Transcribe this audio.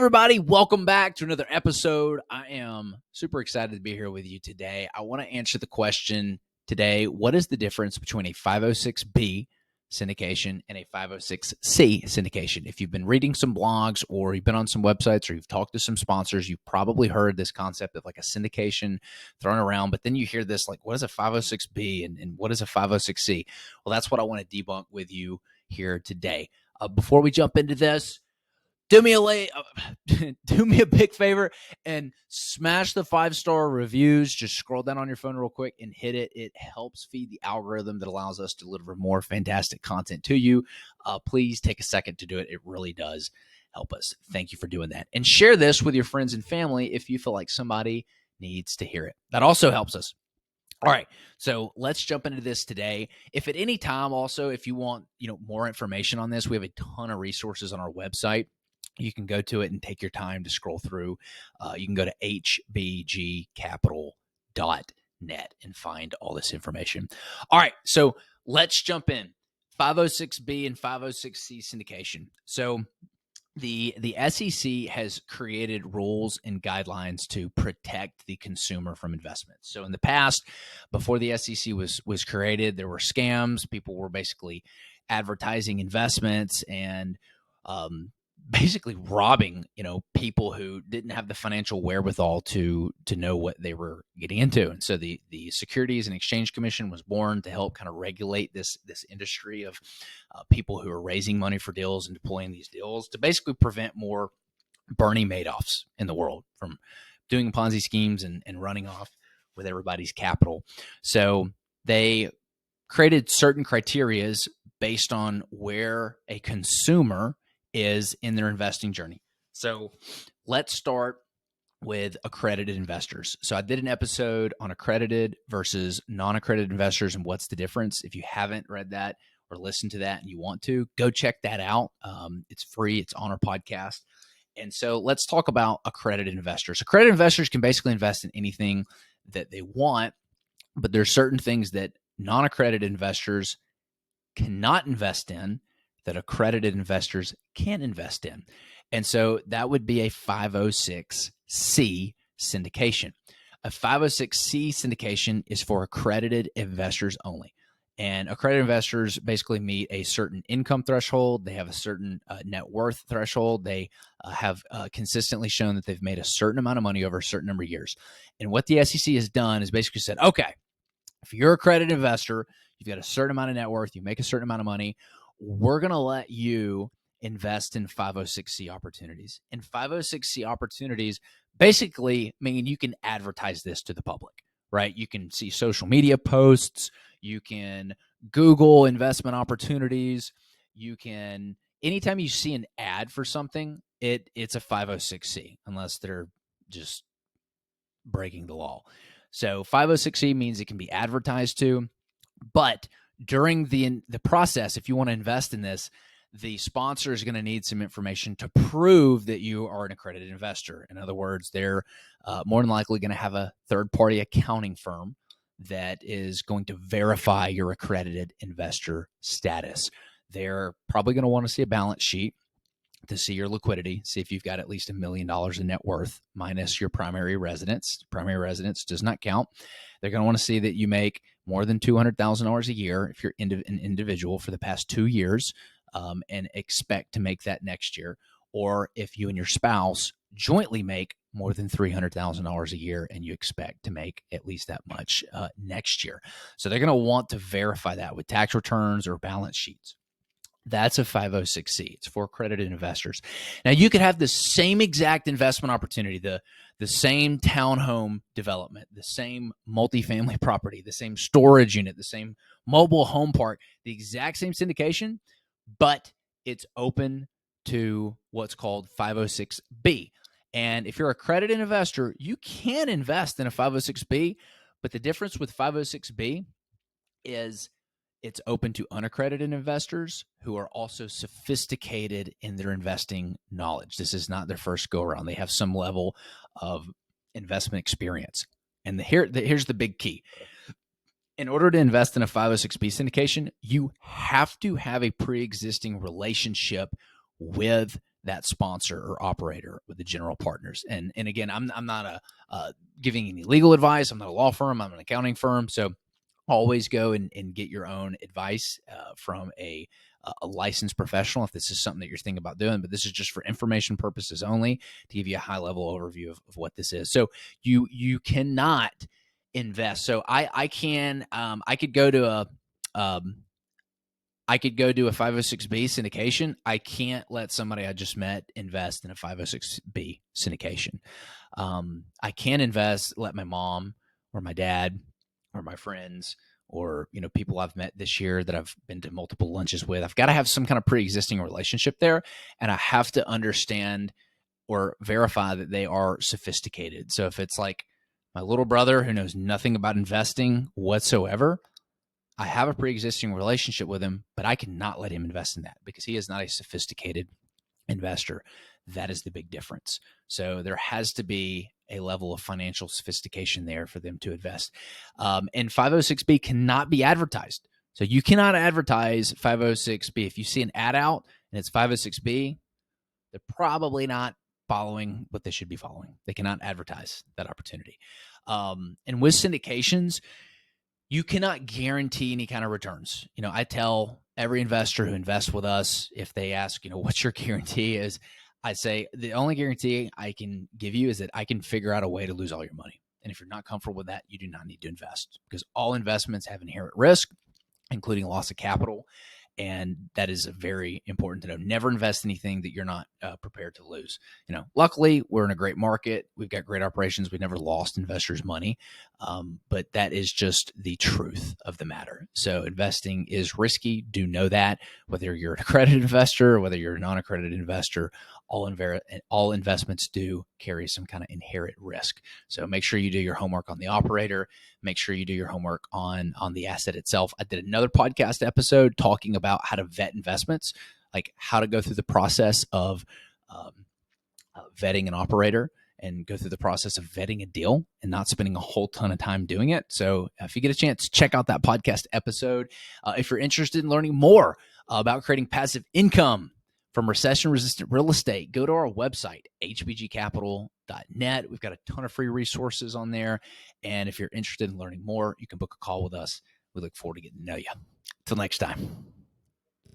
everybody? Welcome back to another episode. I am super excited to be here with you today. I want to answer the question today, what is the difference between a 506B syndication and a 506C syndication? If you've been reading some blogs or you've been on some websites or you've talked to some sponsors, you've probably heard this concept of like a syndication thrown around, but then you hear this like, what is a 506B and what is a 506C? Well, that's what I want to debunk with you here today. Before we jump into this, do me a big favor and smash the 5-star reviews. Just scroll down on your phone real quick and hit it. It helps feed the algorithm that allows us to deliver more fantastic content to you. Please take a second to do it. It really does help us. Thank you for doing that. And share this with your friends and family if you feel like somebody needs to hear it. That also helps us. All right, so let's jump into this today. If at any time also, if you want more information on this, we have a ton of resources on our website. You can go to it and take your time to scroll through. You can go to hbgcapital.net and find all this information. All right, so let's jump in. 506B and 506C syndication. So the SEC has created rules and guidelines to protect the consumer from investments. So in the past, before the SEC was created, there were scams. People were basically advertising investments and basically robbing, people who didn't have the financial wherewithal to know what they were getting into. And so the Securities and Exchange Commission was born to help kind of regulate this industry of people who are raising money for deals and deploying these deals to basically prevent more Bernie Madoffs in the world from doing Ponzi schemes and running off with everybody's capital. So they created certain criterias based on where a consumer is in their investing journey. So let's start with accredited investors. So I did an episode on accredited versus non-accredited investors and what's the difference. If you haven't read that or listened to that and you want to, go check that out. It's free. It's on our podcast. And so let's talk about accredited investors. Accredited investors can basically invest in anything that they want, but there's certain things that non-accredited investors cannot invest in that accredited investors can invest in. And so that would be a 506C syndication. A 506C syndication is for accredited investors only. And accredited investors basically meet a certain income threshold. They have a certain net worth threshold. They have consistently shown that they've made a certain amount of money over a certain number of years. And what the SEC has done is basically said, okay, if you're an accredited investor, you've got a certain amount of net worth, you make a certain amount of money, we're going to let you invest in 506C opportunities. And 506C opportunities basically mean you can advertise this to the public, right? You can see social media posts. You can Google investment opportunities. You can, anytime you see an ad for something, it's a 506C, unless they're just breaking the law. So 506C means it can be advertised to, but during the process, if you want to invest in this, the sponsor is going to need some information to prove that you are an accredited investor. In other words, they're more than likely going to have a third-party accounting firm that is going to verify your accredited investor status. They're probably going to want to see a balance sheet to see your liquidity, see if you've got at least $1 million in net worth minus your primary residence. Primary residence does not count. They're going to want to see that you make more than $200,000 a year if you're an individual for the past 2 years and expect to make that next year. Or if you and your spouse jointly make more than $300,000 a year and you expect to make at least that much next year. So they're going to want to verify that with tax returns or balance sheets. That's a 506C. It's for accredited investors. Now, you could have the same exact investment opportunity, the same townhome development, the same multifamily property, the same storage unit, the same mobile home park, the exact same syndication, but it's open to what's called 506B. And if you're an accredited investor, you can invest in a 506B, but the difference with 506B is it's open to unaccredited investors who are also sophisticated in their investing knowledge. This is not their first go around. They have some level of investment experience. And here's the big key. In order to invest in a 506B syndication, you have to have a pre-existing relationship with that sponsor or operator with the general partners. And again, I'm not giving any legal advice. I'm not a law firm. I'm an accounting firm. So always go and get your own advice from a licensed professional if this is something that you're thinking about doing. But this is just for information purposes only, to give you a high level overview of what this is. So you cannot invest. So I could go to a 506B syndication. I can't let somebody I just met invest in a 506B syndication. I can't let my mom or my dad or my friends or, people I've met this year that I've been to multiple lunches with. I've got to have some kind of pre-existing relationship there, and I have to understand or verify that they are sophisticated. So if it's like my little brother who knows nothing about investing whatsoever, I have a pre-existing relationship with him, but I cannot let him invest in that because he is not a sophisticated investor. That is the big difference. So there has to be a level of financial sophistication there for them to invest. And 506B cannot be advertised. So you cannot advertise 506B. If you see an ad out and it's 506B, they're probably not following what they should be following. They cannot advertise that opportunity. And with syndications, you cannot guarantee any kind of returns. I tell every investor who invests with us, if they ask, what's your guarantee, is I say the only guarantee I can give you is that I can figure out a way to lose all your money. And if you're not comfortable with that, you do not need to invest, because all investments have inherent risk, including loss of capital. And that is very important to know. Never invest anything that you're not prepared to lose. Luckily, we're in a great market. We've got great operations. We've never lost investors' money. But that is just the truth of the matter. So investing is risky. Do know that. Whether you're an accredited investor or whether you're a non-accredited investor, all investments do carry some kind of inherent risk. So make sure you do your homework on the operator. Make sure you do your homework on the asset itself. I did another podcast episode talking about how to vet investments, like how to go through the process of vetting an operator and go through the process of vetting a deal and not spending a whole ton of time doing it. So if you get a chance, check out that podcast episode. If you're interested in learning more about creating passive income from recession-resistant real estate, go to our website, hbgcapital.net. We've got a ton of free resources on there. And if you're interested in learning more, you can book a call with us. We look forward to getting to know you. Until next time.